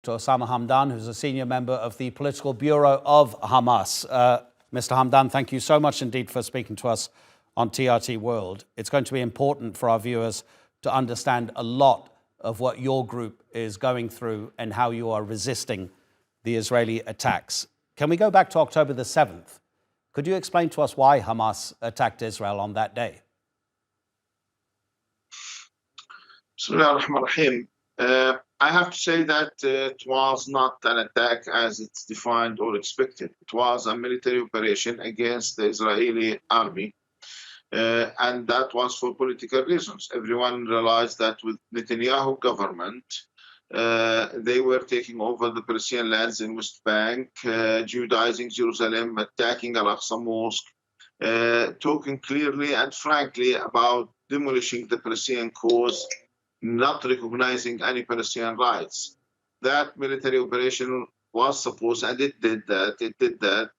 to Osama Hamdan, who's a senior member of the political bureau of Hamas. Mr. Hamdan, thank you so much indeed for speaking to us on TRT World. It's going to be important for our viewers to understand a lot of what your group is going through and how you are resisting the Israeli attacks. Can we go back to October the 7th? Could you explain to us why Hamas attacked Israel on that day? I have to say that it was not an attack as it's defined or expected. It was a military operation against the Israeli army, and that was for political reasons. Everyone realized that with Netanyahu government, they were taking over the Palestinian lands in West Bank, Judaizing Jerusalem, attacking Al-Aqsa Mosque, talking clearly and frankly about demolishing the Palestinian cause, not recognizing any Palestinian rights. That military operation was supposed, and it did that,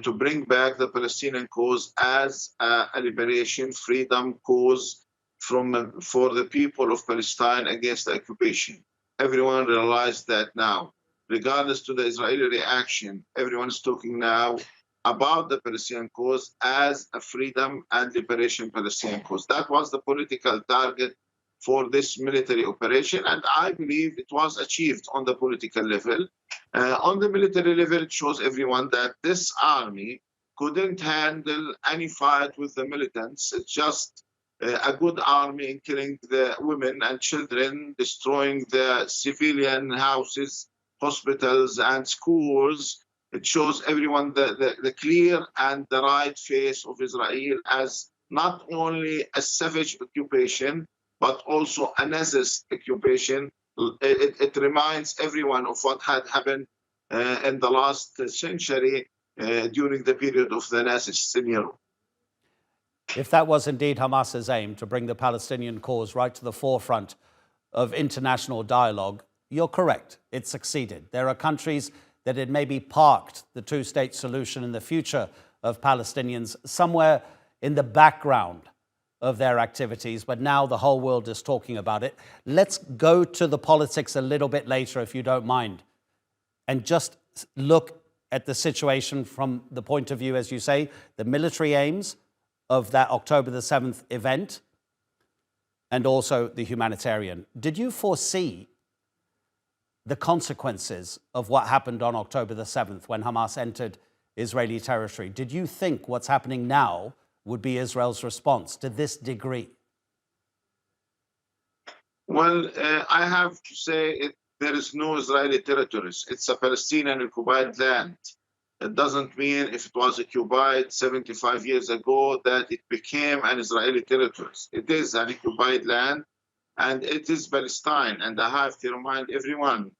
to bring back the Palestinian cause as a liberation, freedom cause for the people of Palestine against the occupation. Everyone realized that now. Regardless to the Israeli reaction, everyone is talking now about the Palestinian cause as a freedom and liberation Palestinian cause. That was the political target for this military operation, and I believe it was achieved on the political level. On the military level, it shows everyone that this army couldn't handle any fight with the militants. It's just a good army in killing the women and children, destroying the civilian houses, hospitals, and schools. It shows everyone the clear and the right face of Israel as not only a savage occupation, but also a Nazist occupation. It reminds everyone of what had happened in the last century during the period of the Nazists in Europe. If that was indeed Hamas's aim, to bring the Palestinian cause right to the forefront of international dialogue, you're correct. It succeeded. There are countries that had maybe parked the two-state solution in the future of Palestinians somewhere in the background of their activities, but now the whole world is talking about it. Let's go to the politics a little bit later, if you don't mind, and just look at the situation from the point of view, as you say, the military aims of that October the 7th event, and also the humanitarian. Did you foresee the consequences of what happened on October the 7th when Hamas entered Israeli territory? Did you think what's happening now would be Israel's response to this degree? Well, I have to say there is no Israeli territories. It's a Palestinian occupied land. It doesn't mean if it was occupied 75 years ago that it became an Israeli territory. It is an occupied land, and it is Palestine. And I have to remind everyone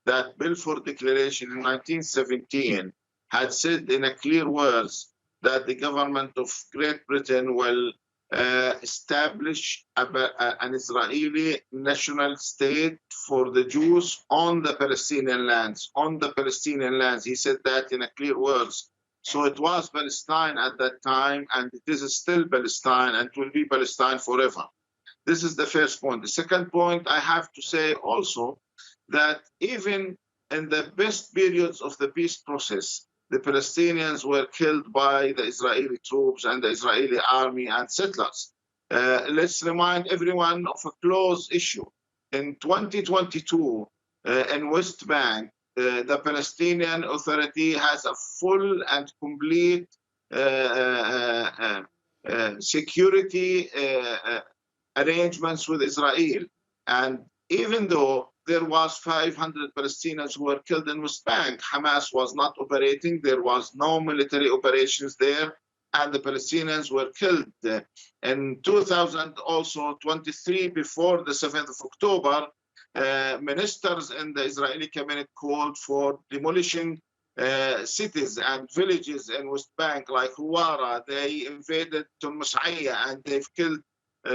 that Balfour Declaration in 1917 had said in a clear words that the government of Great Britain will establish an Israeli national state for the Jews on the Palestinian lands. On the Palestinian lands, he said that in a clear words. So it was Palestine at that time, and it is still Palestine, and it will be Palestine forever. This is the first point. The second point, I have to say also that even in the best periods of the peace process, the Palestinians were killed by the Israeli troops and the Israeli army and settlers. Let's remind everyone of a close issue. In 2022, in West Bank, the Palestinian Authority has a full and complete security arrangements with Israel. And even though there was 500 Palestinians who were killed in West Bank, Hamas was not operating. There was no military operations there, and the Palestinians were killed. In 2023, before the 7th of October, ministers in the Israeli cabinet called for demolishing cities and villages in West Bank, like Huwara. They invaded Tulmashaya, and they've killed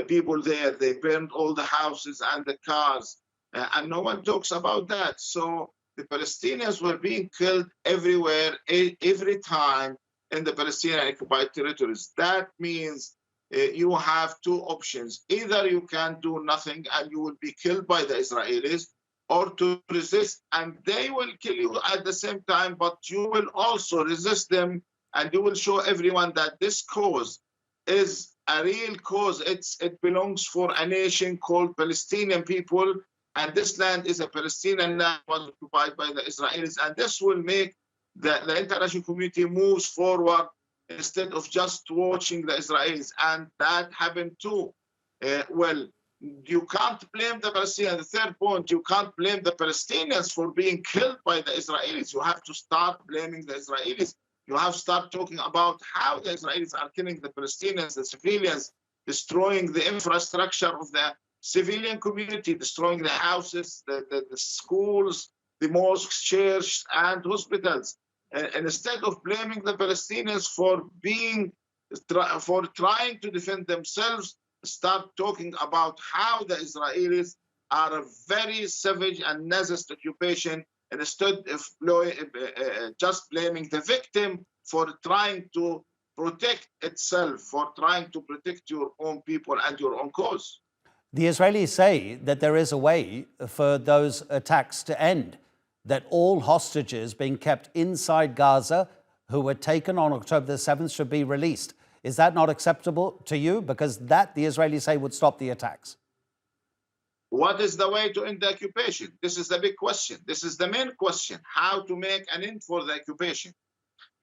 people there. They burned all the houses and the cars. And no one talks about that. So the Palestinians were being killed everywhere, every time in the Palestinian occupied territories. That means you have two options. Either you can do nothing and you will be killed by the Israelis, or to resist, and they will kill you at the same time, but you will also resist them, and you will show everyone that this cause is a real cause. It belongs for a nation called Palestinian people, and this land is a Palestinian land, was occupied by the Israelis, and this will make the international community moves forward instead of just watching the Israelis, and that happened too. Well, you can't blame the Palestinians. The third point, you can't blame the Palestinians for being killed by the Israelis. You have to start blaming the Israelis. You have to start talking about how the Israelis are killing the Palestinians, the civilians, destroying the infrastructure of the civilian community, destroying the houses, the schools, the mosques, churches, and hospitals. And instead of blaming the Palestinians for trying to defend themselves, start talking about how the Israelis are a very savage and Nazist occupation, and instead of just blaming the victim for trying to protect itself, for trying to protect your own people and your own cause. The Israelis say that there is a way for those attacks to end, that all hostages being kept inside Gaza who were taken on October the 7th should be released. Is that not acceptable to you? Because that, the Israelis say, would stop the attacks. What is the way to end the occupation? This is the big question. This is the main question, how to make an end for the occupation.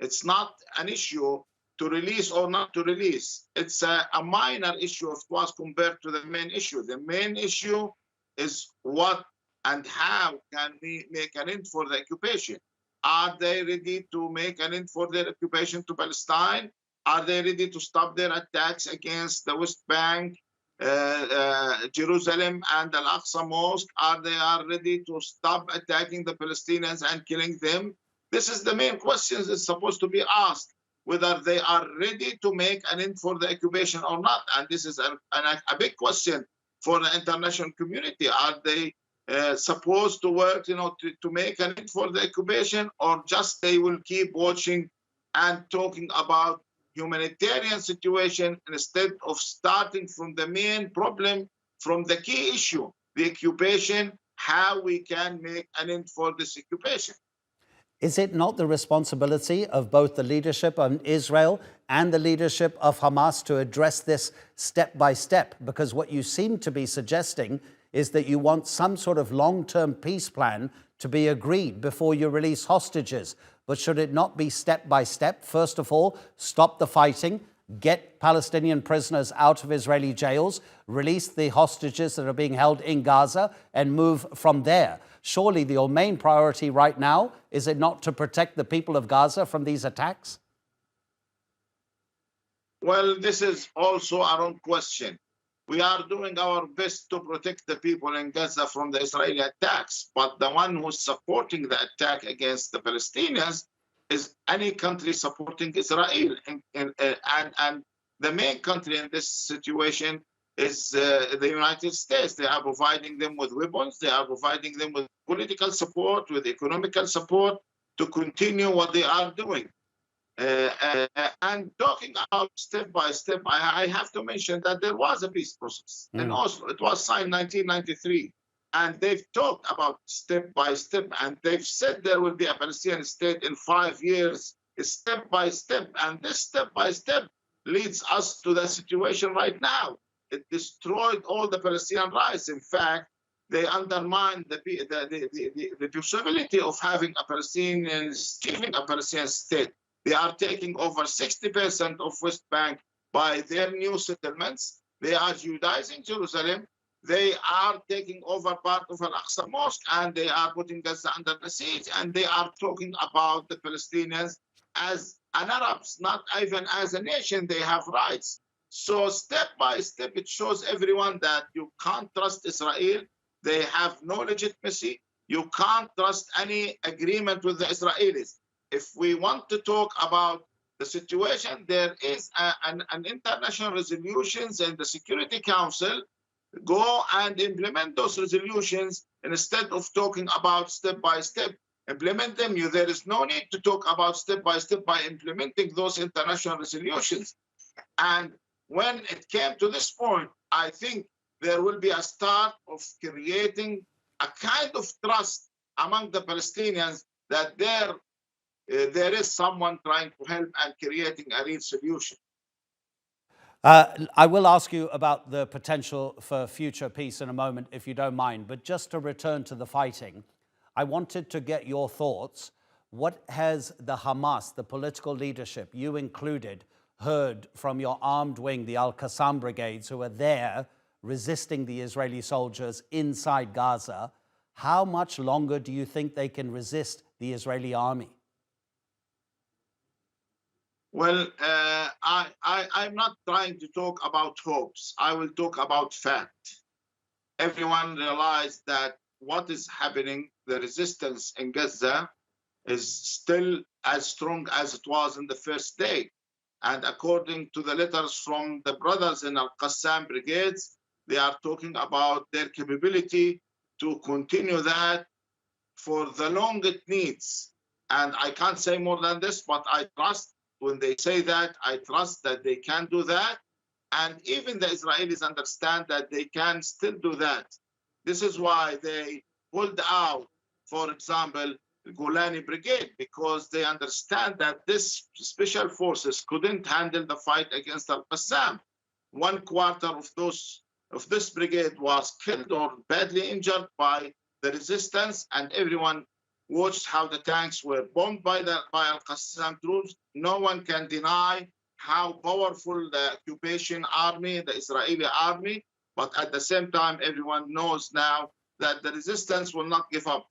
It's not an issue to release or not to release. It's a minor issue if it was compared to the main issue. The main issue is what and how can we make an end for the occupation? Are they ready to make an end for their occupation to Palestine? Are they ready to stop their attacks against the West Bank, Jerusalem, and Al-Aqsa Mosque? Are they ready to stop attacking the Palestinians and killing them? This is the main question that's supposed to be asked, whether they are ready to make an end for the occupation or not. And this is a big question for the international community. Are they supposed to work, to make an end for the occupation, or just they will keep watching and talking about humanitarian situation instead of starting from the main problem, from the key issue, the occupation, how we can make an end for this occupation? Is it not the responsibility of both the leadership of Israel and the leadership of Hamas to address this step by step? Because what you seem to be suggesting is that you want some sort of long-term peace plan to be agreed before you release hostages. But should it not be step by step? First of all, stop the fighting, get Palestinian prisoners out of Israeli jails, release the hostages that are being held in Gaza, and move from there. Surely your main priority right now, is it not to protect the people of Gaza from these attacks? Well, this is also our own question. We are doing our best to protect the people in Gaza from the Israeli attacks, but the one who's supporting the attack against the Palestinians is any country supporting Israel. And the main country in this situation is the United States. They are providing them with weapons. They are providing them with political support, with economical support to continue what they are doing. And talking about step by step, I have to mention that there was a peace process in Oslo. It was signed in 1993. And they've talked about step by step, and they've said there will be a Palestinian state in 5 years, step by step. And this step by step leads us to the situation right now. It destroyed all the Palestinian rights. In fact, they undermined the possibility of having a Palestinian state. They are taking over 60% of West Bank by their new settlements. They are Judaizing Jerusalem. They are taking over part of Al-Aqsa Mosque, and they are putting Gaza under the siege. And they are talking about the Palestinians as an Arabs, not even as a nation. They have rights. So step by step, it shows everyone that you can't trust Israel. They have no legitimacy. You can't trust any agreement with the Israelis. If we want to talk about the situation, there is an international resolutions in the Security Council. Go and implement those resolutions instead of talking about step by step. Implement them. There is no need to talk about step by implementing those international resolutions. And when it came to this point, I think there will be a start of creating a kind of trust among the Palestinians that there is someone trying to help and creating a real solution. I will ask you about the potential for future peace in a moment, if you don't mind. But just to return to the fighting, I wanted to get your thoughts. What has the Hamas, the political leadership, you included, heard from your armed wing, the Al-Qassam brigades, who are there resisting the Israeli soldiers inside Gaza? How much longer do you think they can resist the Israeli army? Well, I'm not trying to talk about hopes. I will talk about fact. Everyone realized that what is happening, the resistance in Gaza is still as strong as it was in the first day. And according to the letters from the brothers in Al-Qassam brigades, they are talking about their capability to continue that for the long it needs. And I can't say more than this, but I trust when they say that, I trust that they can do that. And even the Israelis understand that they can still do that. This is why they pulled out, for example, the Golani Brigade, because they understand that this special forces couldn't handle the fight against Al-Qassam. 1/4 of this brigade was killed or badly injured by the resistance, and everyone watched how the tanks were bombed by Al-Qassam troops. No one can deny how powerful the occupation army, the Israeli army, but at the same time, everyone knows now that the resistance will not give up.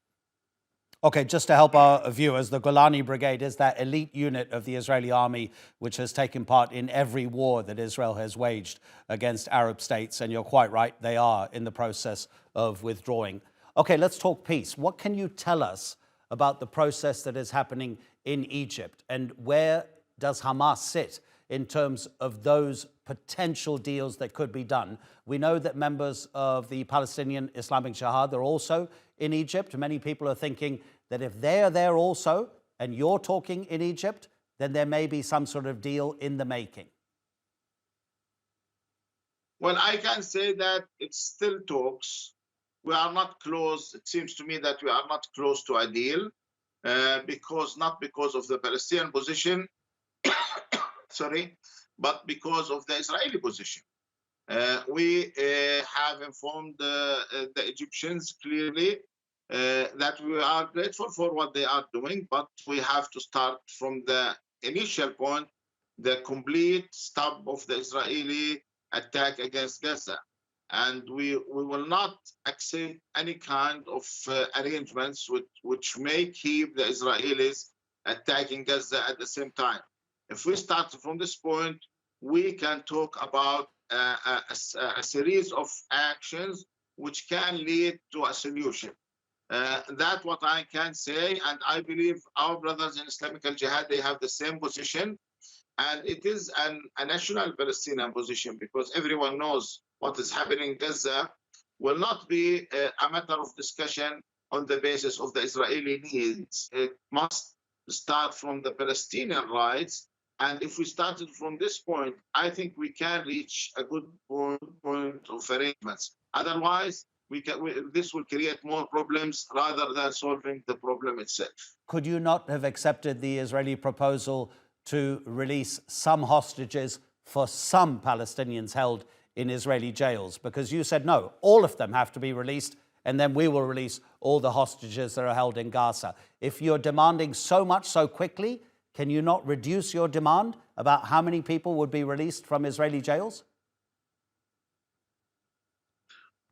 Okay, just to help our viewers, the Golani Brigade is that elite unit of the Israeli army which has taken part in every war that Israel has waged against Arab states. And you're quite right, they are in the process of withdrawing. Okay, let's talk peace. What can you tell us about the process that is happening in Egypt? And where does Hamas sit in terms of those potential deals that could be done? We know that members of the Palestinian Islamic Jihad are also in Egypt. Many people are thinking that if they're there also, and you're talking in Egypt, then there may be some sort of deal in the making. Well, I can say that it's still talks. We are not close. It seems to me that we are not close to a deal, not because of the Palestinian position, sorry, but because of the Israeli position. We have informed the Egyptians clearly that we are grateful for what they are doing, but we have to start from the initial point, the complete stop of the Israeli attack against Gaza. And we will not accept any kind of arrangements which may keep the Israelis attacking Gaza at the same time. If we start from this point, we can talk about a series of actions which can lead to a solution. That's what I can say, and I believe our brothers in Islamic Jihad, they have the same position, and it is a national Palestinian position, because everyone knows what is happening in Gaza will not be a matter of discussion on the basis of the Israeli needs. It must start from the Palestinian rights. And if we started from this point, I think we can reach a good point of arrangements. Otherwise, this will create more problems rather than solving the problem itself. Could you not have accepted the Israeli proposal to release some hostages for some Palestinians held in Israeli jails? Because you said, no, all of them have to be released, and then we will release all the hostages that are held in Gaza. If you're demanding so much so quickly, can you not reduce your demand about how many people would be released from Israeli jails?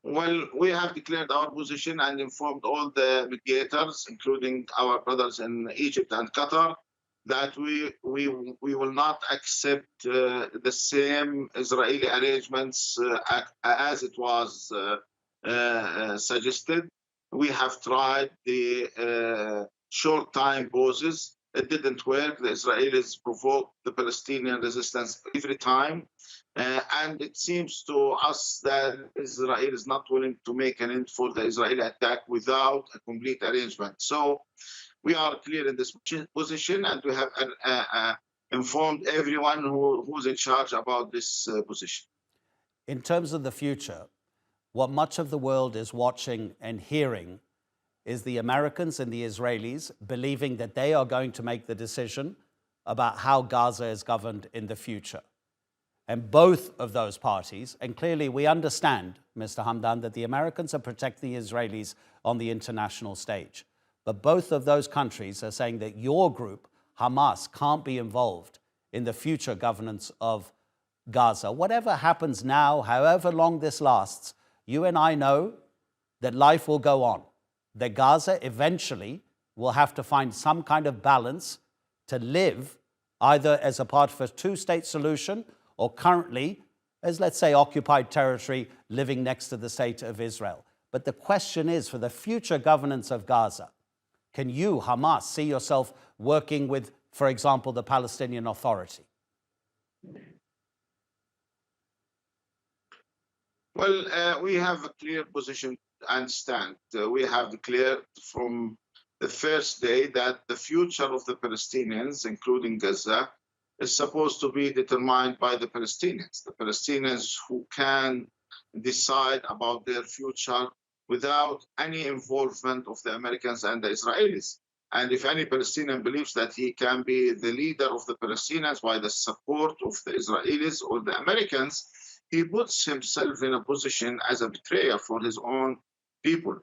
Well, we have declared our position and informed all the mediators, including our brothers in Egypt and Qatar, that we will not accept the same Israeli arrangements as it was suggested. We have tried the short time pauses. It didn't work. The Israelis provoked the Palestinian resistance every time. And it seems to us that Israel is not willing to make an end for the Israeli attack without a complete arrangement. So we are clear in this position, and we have informed everyone who's in charge about this position. In terms of the future, what much of the world is watching and hearing is the Americans and the Israelis believing that they are going to make the decision about how Gaza is governed in the future. And both of those parties, and clearly we understand, Mr. Hamdan, that the Americans are protecting the Israelis on the international stage. But both of those countries are saying that your group, Hamas, can't be involved in the future governance of Gaza. Whatever happens now, however long this lasts, you and I know that life will go on, that Gaza eventually will have to find some kind of balance to live either as a part of a two-state solution or currently as, let's say, occupied territory living next to the state of Israel. But the question is, for the future governance of Gaza, can you, Hamas, see yourself working with, for example, the Palestinian Authority? Well, we have a clear position and stand. We have declared from the first day that the future of the Palestinians, including Gaza, is supposed to be determined by the Palestinians. The Palestinians who can decide about their future without any involvement of the Americans and the Israelis. And if any Palestinian believes that he can be the leader of the Palestinians by the support of the Israelis or the Americans, he puts himself in a position as a betrayer for his own people.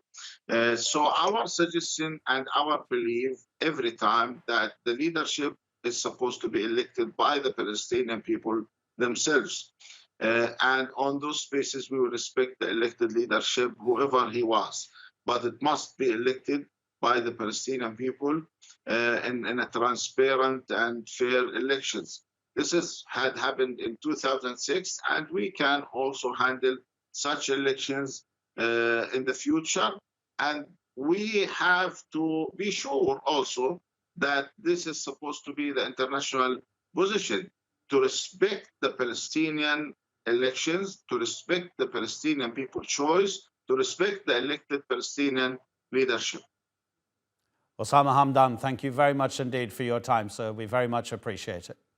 So our suggestion and our belief every time that the leadership is supposed to be elected by the Palestinian people themselves. And on those bases, we will respect the elected leadership, whoever he was. But it must be elected by the Palestinian people in a transparent and fair elections. This had happened in 2006, and we can also handle such elections in the future. And we have to be sure also that this is supposed to be the international position, to respect the Palestinian elections, to respect the Palestinian people's choice, to respect the elected Palestinian leadership. Osama Hamdan, thank you very much indeed for your time, sir. We very much appreciate it.